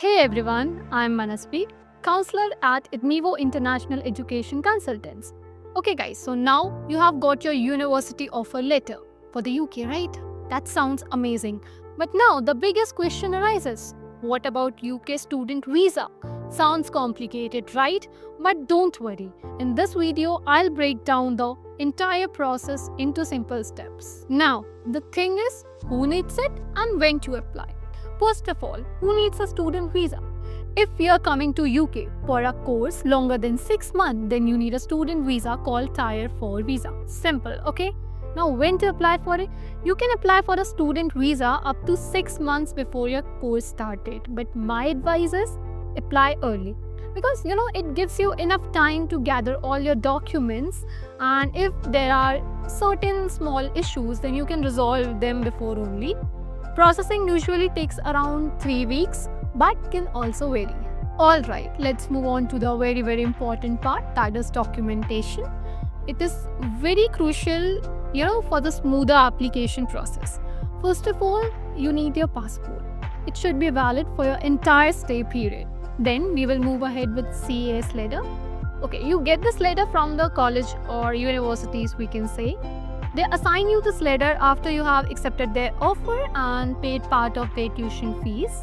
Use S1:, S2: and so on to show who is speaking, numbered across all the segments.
S1: Hey everyone, I'm Manasvi, counselor at Idmivo International Education Consultants. Okay, guys, so now you have got your university offer letter for the UK, right? That sounds amazing. But now the biggest question arises, what about UK student visa? Sounds complicated, right? But don't worry. In this video, I'll break down the entire process into simple steps. Now, the thing is, who needs it and when to apply? First of all, who needs a student visa? If you are coming to UK for a course longer than 6 months, then you need a student visa called Tier 4 visa. Simple, okay? Now, when to apply for it? You can apply for a student visa up to 6 months before your course start date. But my advice is apply early because it gives you enough time to gather all your documents, and if there are certain small issues, then you can resolve them before only. Processing usually takes around 3 weeks but can also vary. Alright, let's move on to the very important part, that is documentation. It is very crucial, for the smoother application process. First of all, you need your passport. It should be valid for your entire stay period. Then we will move ahead with CAS letter. Okay, you get this letter from the college or universities, we can say. They assign you this letter after you have accepted their offer and paid part of their tuition fees.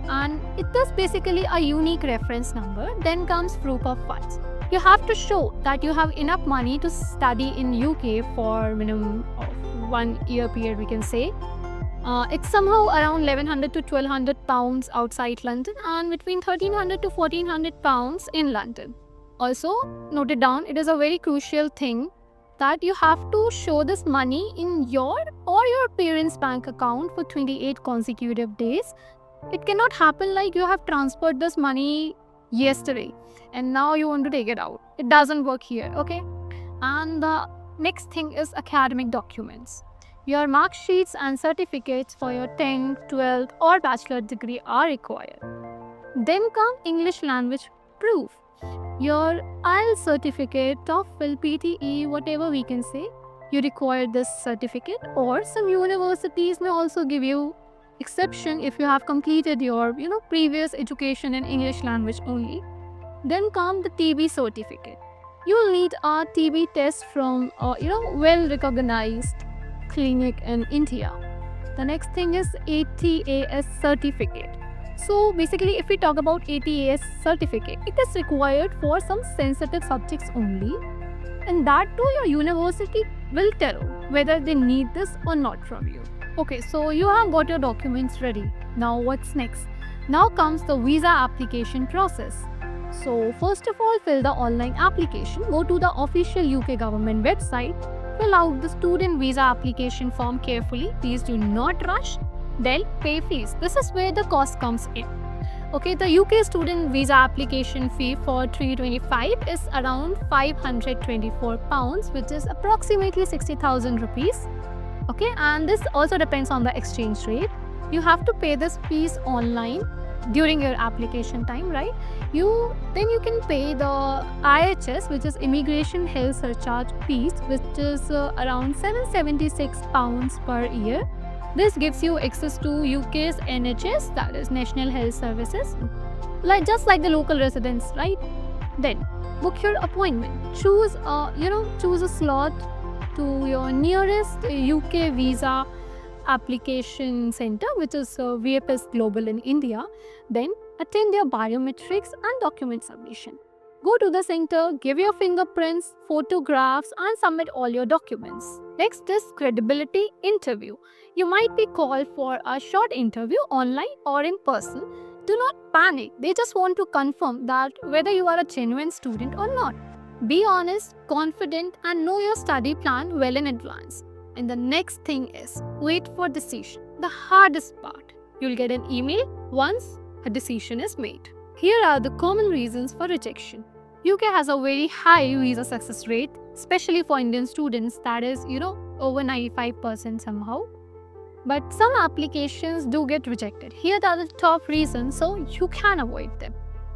S1: And it is basically a unique reference number. Then comes proof of funds. You have to show that you have enough money to study in UK for minimum of 1 year period, we can say. It's somehow around 1100 to 1200 pounds outside London and between 1300 to 1400 pounds in London. Also, note it down, it is a very crucial thing that you have to show this money in your or your parents' bank account for 28 consecutive days. It cannot happen like you have transferred this money yesterday and now you want to take it out. It doesn't work here, okay? And the next thing is academic documents. Your mark sheets and certificates for your 10th, 12th or bachelor degree are required. Then come English language proof. Your IELTS certificate, TOEFL, PTE, whatever we can say, you require this certificate, or some universities may also give you exception if you have completed your previous education in English language only. Then come the TB certificate. You'll need a TB test from well recognized clinic in India. The next thing is ATAS certificate. So basically, if we talk about ATAS certificate, it is required for some sensitive subjects only, and that too your university will tell whether they need this or not from you. Okay, so you have got your documents ready. Now what's next? Now comes the visa application process. So first of all, fill the online application. Go to the official UK government website. Fill out the student visa application form carefully. Please do not rush. Then pay fees. This is where the cost comes in. Okay, the UK student visa application fee for 325 is around 524 pounds, which is approximately 60,000 rupees. Okay, and this also depends on the exchange rate. You have to pay this fees online during your application time, right? Then you can pay the IHS, which is Immigration Health Surcharge fees, which is around 776 pounds per year. This gives you access to UK's NHS, that is National Health Services, just like the local residents, right? Then book your appointment. Choose a slot to your nearest UK visa application center, which is VFS Global in India. Then attend their biometrics and document submission. Go to the center, give your fingerprints, photographs, and submit all your documents. Next is credibility interview. You might be called for a short interview online or in person. Do not panic. They just want to confirm that whether you are a genuine student or not. Be honest, confident, and know your study plan well in advance. And the next thing is wait for decision. The hardest part. You'll get an email once a decision is made. Here are the common reasons for rejection. UK has a very high visa success rate, especially for Indian students, that is, over 95% somehow. But some applications do get rejected. Here are the top reasons, so you can avoid them.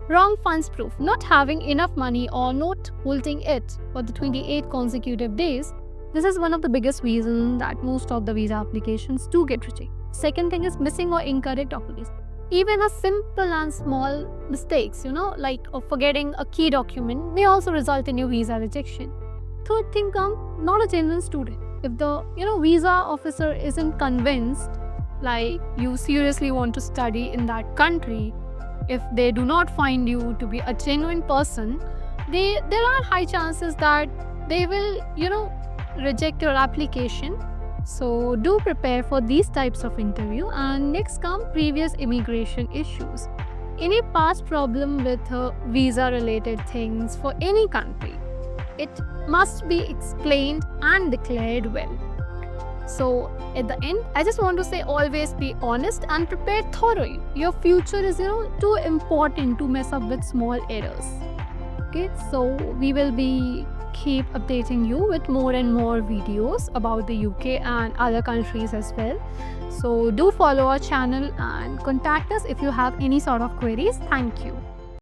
S1: Wrong funds proof, not having enough money or not holding it for the 28 consecutive days. This is one of the biggest reasons that most of the visa applications do get rejected. Second thing is missing or incorrect documents. Even a simple and small mistakes, like of forgetting a key document may also result in your visa rejection. Third thing come, not a genuine student. If the visa officer isn't convinced like you seriously want to study in that country, if they do not find you to be a genuine person, there are high chances that they will reject your application. So do prepare for these types of interview. And next come previous immigration issues. Any past problem with visa related things for any country, it must be explained and declared well. So at the end, I just want to say always be honest and prepare thoroughly. Your future is too important to mess up with small errors. Okay, so we will be keep updating you with more and more videos about the UK and other countries as well. So do follow our channel and contact us if you have any sort of queries. Thank you.